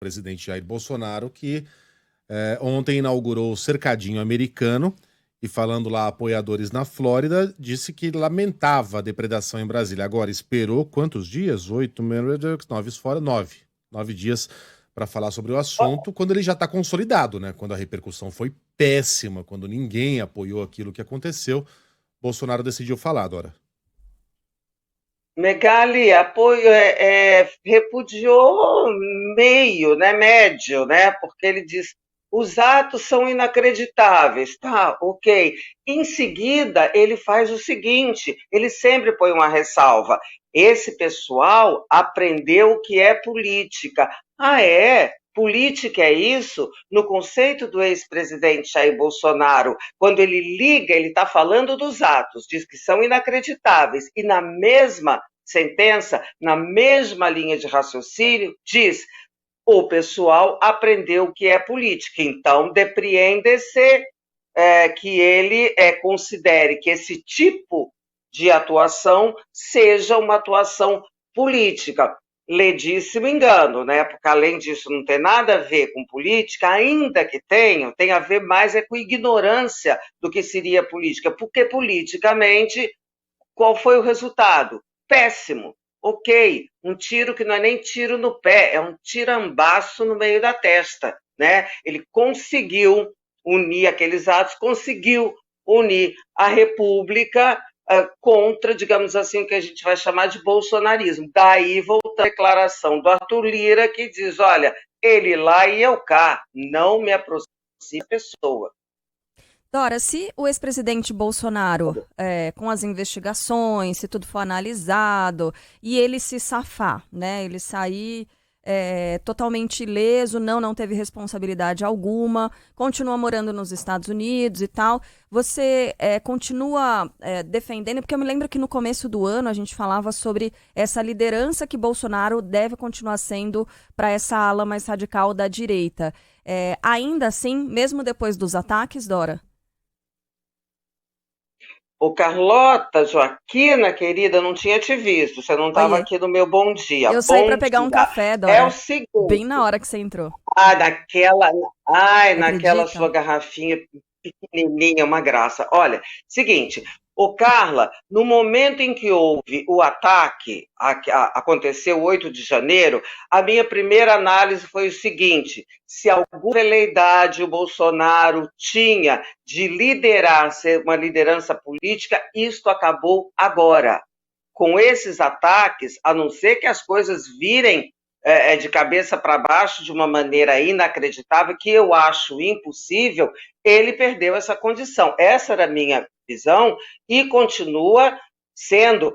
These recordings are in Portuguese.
presidente Jair Bolsonaro, que ontem inaugurou o cercadinho americano e falando lá a apoiadores na Flórida, disse que lamentava a depredação em Brasília. Agora, esperou quantos dias? 8, 9 fora, 9. 9 dias para falar sobre o assunto, quando ele já está consolidado, né? Quando a repercussão foi péssima, quando ninguém apoiou aquilo que aconteceu, Bolsonaro decidiu falar, Dora. Megali repudiou meio, né, médio, né, porque ele diz os atos são inacreditáveis, tá, ok. Em seguida, ele faz o seguinte, ele sempre põe uma ressalva, esse pessoal aprendeu o que é política. Ah, é? Política é isso? No conceito do ex-presidente Jair Bolsonaro, quando ele liga, ele está falando dos atos, diz que são inacreditáveis, e na mesma sentença, na mesma linha de raciocínio, diz o pessoal aprendeu o que é política, então depreende-se que ele considere que esse tipo de atuação seja uma atuação política. Ledíssimo engano, né? Porque além disso não tem nada a ver com política, ainda que tenha, tem a ver mais com ignorância do que seria política, porque politicamente qual foi o resultado? Péssimo. Ok, um tiro que não é nem tiro no pé, é um tirambaço no meio da testa, né? Ele conseguiu unir aqueles atos, conseguiu unir a República contra, digamos assim, o que a gente vai chamar de bolsonarismo. Daí volta a declaração do Arthur Lira, que diz, olha, ele lá e eu cá, não me aproxime da pessoa. Dora, se o ex-presidente Bolsonaro, com as investigações, se tudo for analisado, e ele se safar, né, ele sair totalmente ileso, não teve responsabilidade alguma, continua morando nos Estados Unidos e tal, você continua defendendo, porque eu me lembro que no começo do ano a gente falava sobre essa liderança que Bolsonaro deve continuar sendo para essa ala mais radical da direita. Ainda assim, mesmo depois dos ataques, Dora? Ô, Carlota, Joaquina, querida, não tinha te visto. Você não estava Oiê. aqui no meu bom dia. Eu saí para pegar um café, Dora. É o seguinte. Bem na hora que você entrou. Naquela sua garrafinha pequenininha, uma graça. Olha, seguinte, ô Carla, no momento em que houve o ataque, aconteceu 8 de janeiro, a minha primeira análise foi o seguinte, se alguma veleidade o Bolsonaro tinha de liderar, ser uma liderança política, isto acabou agora. Com esses ataques, a não ser que as coisas virem de cabeça para baixo de uma maneira inacreditável, que eu acho impossível, ele perdeu essa condição. Essa era a minha visão e continua sendo.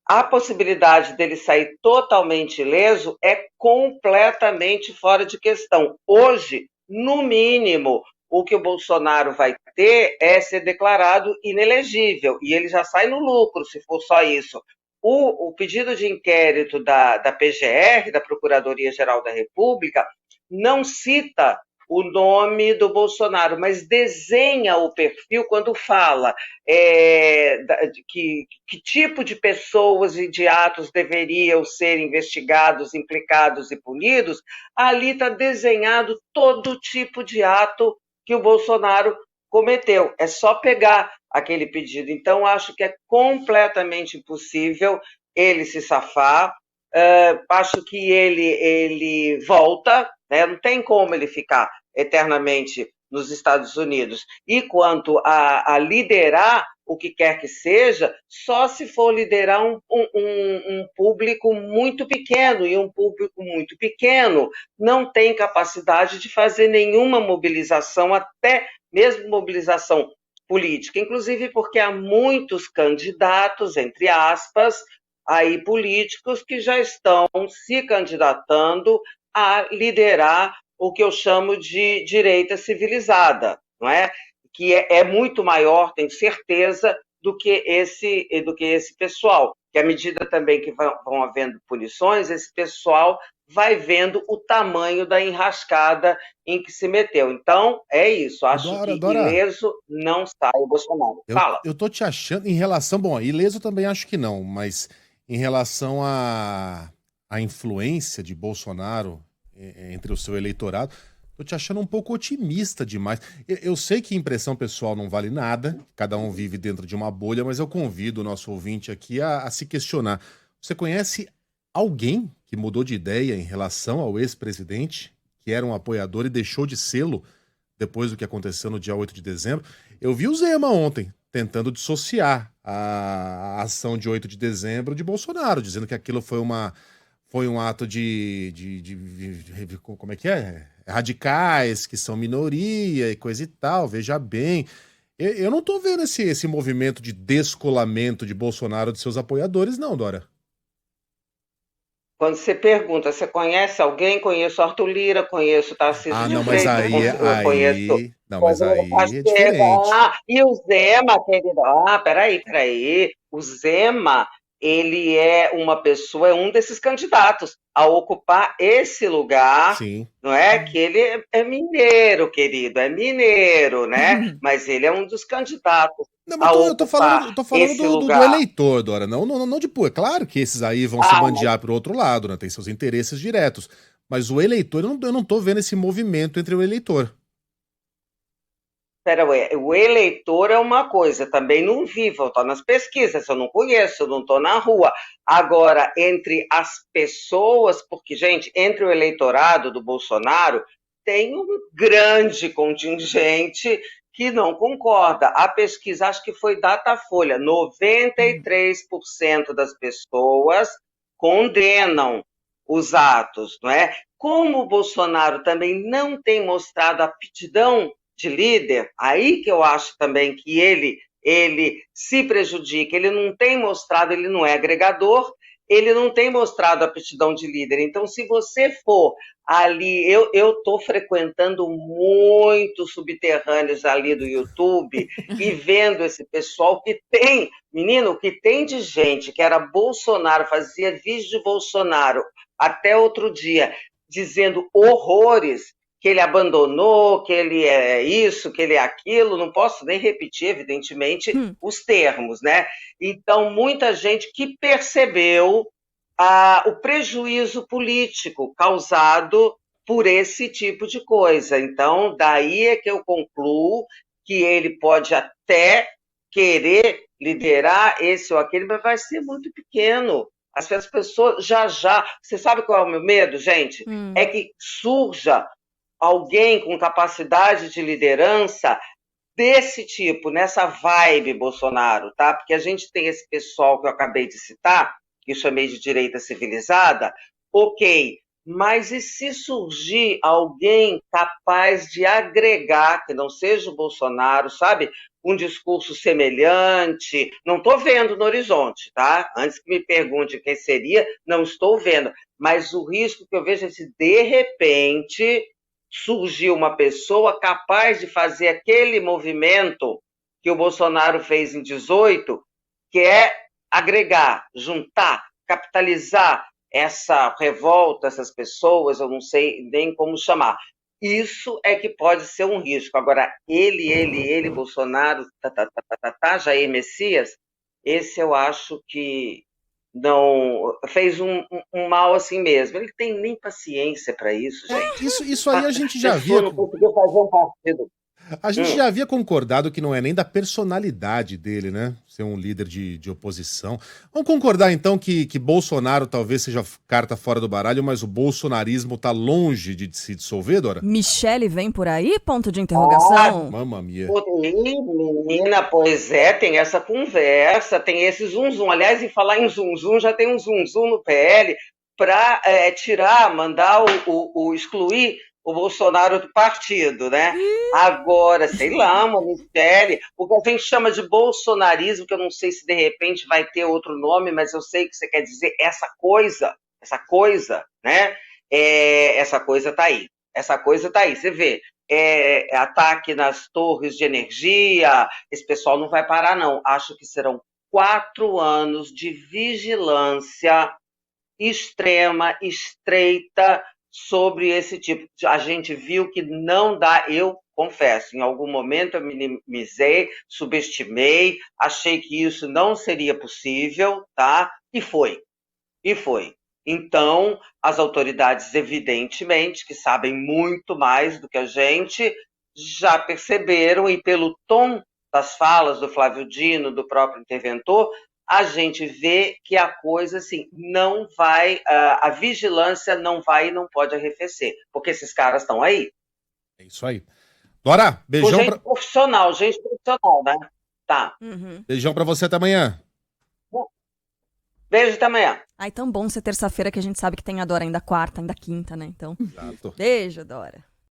A possibilidade dele sair totalmente ileso é completamente fora de questão. Hoje, no mínimo, o que o Bolsonaro vai ter é ser declarado inelegível, e ele já sai no lucro se for só isso. O pedido de inquérito da PGR, da Procuradoria-Geral da República, não cita o nome do Bolsonaro, mas desenha o perfil quando fala que tipo de pessoas e de atos deveriam ser investigados, implicados e punidos. Ali está desenhado todo tipo de ato que o Bolsonaro cometeu. É só pegar aquele pedido. Então, acho que é completamente impossível ele se safar. Acho que ele volta, né? Não tem como ele ficar eternamente nos Estados Unidos. E quanto a liderar o que quer que seja, só se for liderar um público muito pequeno, e um público muito pequeno não tem capacidade de fazer nenhuma mobilização, até mesmo mobilização política, inclusive porque há muitos candidatos, entre aspas, aí políticos que já estão se candidatando a liderar o que eu chamo de direita civilizada, não é? Que é muito maior, tenho certeza, do que esse pessoal. Que à medida também que vão havendo punições, esse pessoal vai vendo o tamanho da enrascada em que se meteu. Então, é isso. Acho que ileso não sai o Bolsonaro. Fala. Eu tô te achando, em relação... Bom, ileso também acho que não, mas em relação à influência de Bolsonaro entre o seu eleitorado. Tô te achando um pouco otimista demais. Eu sei que impressão pessoal não vale nada, cada um vive dentro de uma bolha, mas eu convido o nosso ouvinte aqui a se questionar. Você conhece alguém que mudou de ideia em relação ao ex-presidente, que era um apoiador e deixou de sê-lo depois do que aconteceu no dia 8 de dezembro? Eu vi o Zema ontem tentando dissociar a ação de 8 de dezembro de Bolsonaro, dizendo que aquilo foi um ato como é que é? Radicais, que são minoria e coisa e tal, veja bem. Eu não tô vendo esse movimento de descolamento de Bolsonaro de seus apoiadores, não, Dora. Quando você pergunta, você conhece alguém? Conheço Arthur Lira, conheço Tarcísio de Não, mas Freitas, conheço não, mas Rodrigo aí é Pacheco. diferente. E o Zema, querido. Peraí. O Zema, ele é uma pessoa, é um desses candidatos a ocupar esse lugar, Sim. não é? Que ele é mineiro, querido, é mineiro, né? Mas ele é um dos candidatos Não, a mas eu tô falando esse do lugar. eleitor, Dora. Não de pô. É claro que esses aí vão se bandear pro outro lado, né? Tem seus interesses diretos. Mas o eleitor, eu não tô vendo esse movimento entre o eleitor. O eleitor é uma coisa, também não vivo, eu estou nas pesquisas, eu não conheço, eu não estou na rua. Agora, entre as pessoas, porque, gente, entre o eleitorado do Bolsonaro, tem um grande contingente que não concorda. A pesquisa, acho que foi Datafolha, 93% das pessoas condenam os atos, não é? Como o Bolsonaro também não tem mostrado aptidão de líder, aí que eu acho também que ele se prejudica, ele não tem mostrado, ele não é agregador, ele não tem mostrado a aptidão de líder. Então, se você for ali, eu estou frequentando muitos subterrâneos ali do YouTube e vendo esse pessoal que tem, menino, que tem de gente que era Bolsonaro, fazia vídeo de Bolsonaro até outro dia, dizendo horrores, que ele abandonou, que ele é isso, que ele é aquilo, não posso nem repetir, evidentemente, os termos, né? Então, muita gente que percebeu o prejuízo político causado por esse tipo de coisa. Então, daí é que eu concluo que ele pode até querer liderar esse ou aquele, mas vai ser muito pequeno. As pessoas já. Você sabe qual é o meu medo, gente? É que surja alguém com capacidade de liderança desse tipo, nessa vibe Bolsonaro, tá? Porque a gente tem esse pessoal que eu acabei de citar, que eu chamei de direita civilizada, ok, mas e se surgir alguém capaz de agregar, que não seja o Bolsonaro, sabe? Um discurso semelhante, não estou vendo no horizonte, tá? Antes que me pergunte quem seria, não estou vendo, mas o risco que eu vejo é se de repente surgiu uma pessoa capaz de fazer aquele movimento que o Bolsonaro fez em 18, que é agregar, juntar, capitalizar essa revolta, essas pessoas, eu não sei nem como chamar. Isso é que pode ser um risco. Agora, ele, Bolsonaro, Jair Messias, esse eu acho que não fez um mal assim mesmo. Ele tem nem paciência para isso, gente. Isso aí a gente já via. Não conseguiu fazer um partido. A gente já havia concordado que não é nem da personalidade dele, né? Ser um líder de oposição. Vamos concordar, então, que Bolsonaro talvez seja carta fora do baralho, mas o bolsonarismo tá longe de se dissolver, Dora? Michele vem por aí? Ponto de interrogação. Mamma mia. Menina, pois é, tem essa conversa, tem esse zum-zum. Aliás, em falar em zum-zum, já tem um zum-zum no PL para mandar excluir o Bolsonaro do partido, né? Agora, sei lá, uma Michele, o que a gente chama de bolsonarismo, que eu não sei se de repente vai ter outro nome, mas eu sei que você quer dizer essa coisa, né? Essa coisa tá aí. Você vê, ataque nas torres de energia, esse pessoal não vai parar, não. Acho que serão 4 anos de vigilância extrema, estreita, sobre esse tipo. A gente viu que não dá, eu confesso, em algum momento eu minimizei, subestimei, achei que isso não seria possível, tá? E foi. Então, as autoridades, evidentemente, que sabem muito mais do que a gente, já perceberam, e pelo tom das falas do Flávio Dino, do próprio interventor, a gente vê que a coisa, assim, não vai, a vigilância não vai e não pode arrefecer, porque esses caras estão aí. É isso aí. Dora, beijão gente profissional, né? Tá. Beijão pra você, até amanhã. Beijo, até amanhã. Ai, tão bom ser terça-feira que a gente sabe que tem a Dora ainda quarta, ainda quinta, né? Então, Exato. beijo, Dora.